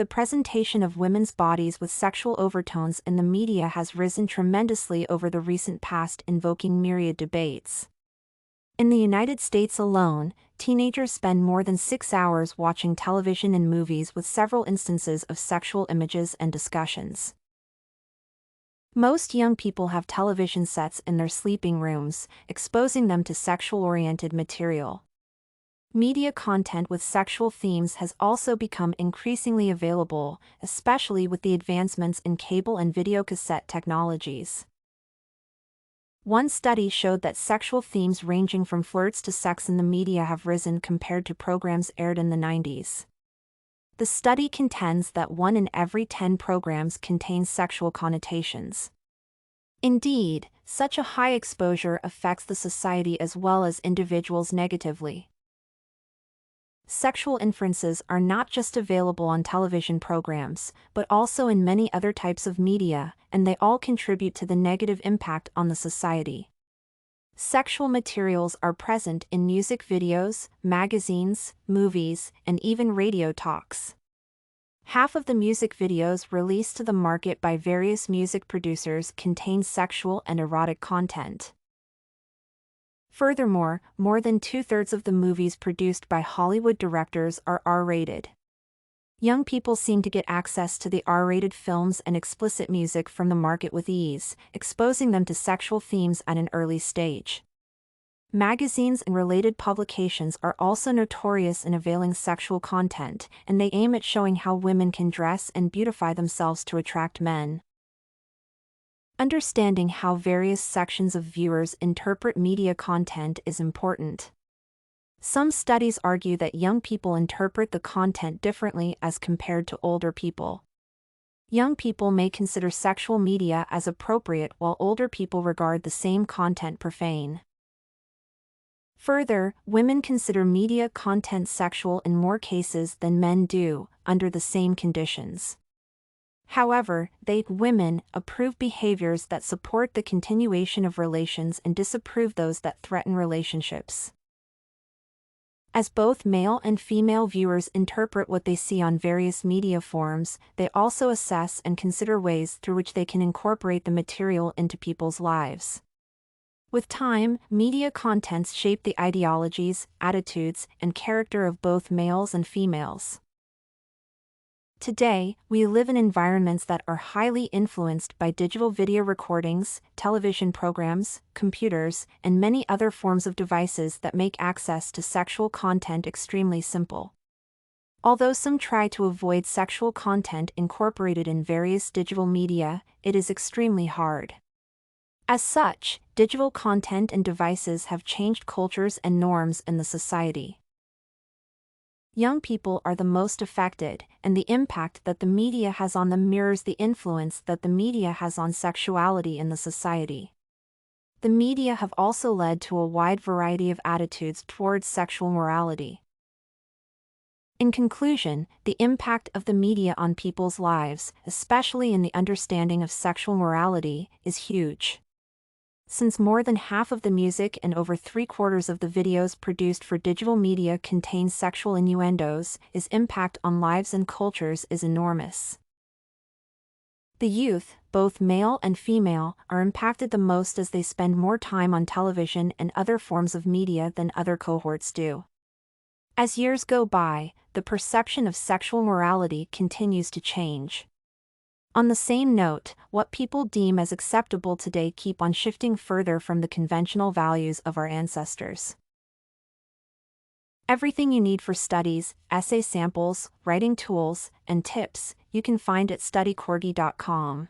The presentation of women's bodies with sexual overtones in the media has risen tremendously over the recent past, invoking myriad debates. In the United States alone, teenagers spend more than 6 hours watching television and movies with several instances of sexual images and discussions. Most young people have television sets in their sleeping rooms, exposing them to sexual-oriented material. Media content with sexual themes has also become increasingly available, especially with the advancements in cable and videocassette technologies. One study showed that sexual themes ranging from flirts to sex in the media have risen compared to programs aired in the 90s. The study contends that 1 in every 10 programs contains sexual connotations. Indeed, such a high exposure affects the society as well as individuals negatively. Sexual inferences are not just available on television programs, but also in many other types of media, and they all contribute to the negative impact on the society. Sexual materials are present in music videos, magazines, movies, and even radio talks. Half of the music videos released to the market by various music producers contain sexual and erotic content. Furthermore, more than 2/3 of the movies produced by Hollywood directors are R-rated. Young people seem to get access to the R-rated films and explicit music from the market with ease, exposing them to sexual themes at an early stage. Magazines and related publications are also notorious in availing sexual content, and they aim at showing how women can dress and beautify themselves to attract men. Understanding how various sections of viewers interpret media content is important. Some studies argue that young people interpret the content differently as compared to older people. Young people may consider sexual media as appropriate while older people regard the same content profane. Further, women consider media content sexual in more cases than men do, under the same conditions. However, women, approve behaviors that support the continuation of relations and disapprove those that threaten relationships. As both male and female viewers interpret what they see on various media forms, they also assess and consider ways through which they can incorporate the material into people's lives. With time, media contents shape the ideologies, attitudes, and character of both males and females. Today, we live in environments that are highly influenced by digital video recordings, television programs, computers, and many other forms of devices that make access to sexual content extremely simple. Although some try to avoid sexual content incorporated in various digital media, it is extremely hard. As such, digital content and devices have changed cultures and norms in the society. Young people are the most affected, and the impact that the media has on them mirrors the influence that the media has on sexuality in the society. The media have also led to a wide variety of attitudes towards sexual morality. In conclusion, the impact of the media on people's lives, especially in the understanding of sexual morality, is huge. Since more than half of the music and over 3/4 of the videos produced for digital media contain sexual innuendos, its impact on lives and cultures is enormous. The youth, both male and female, are impacted the most as they spend more time on television and other forms of media than other cohorts do. As years go by, the perception of sexual morality continues to change. On the same note, what people deem as acceptable today keep on shifting further from the conventional values of our ancestors. Everything you need for studies, essay samples, writing tools, and tips, you can find at studycorgi.com.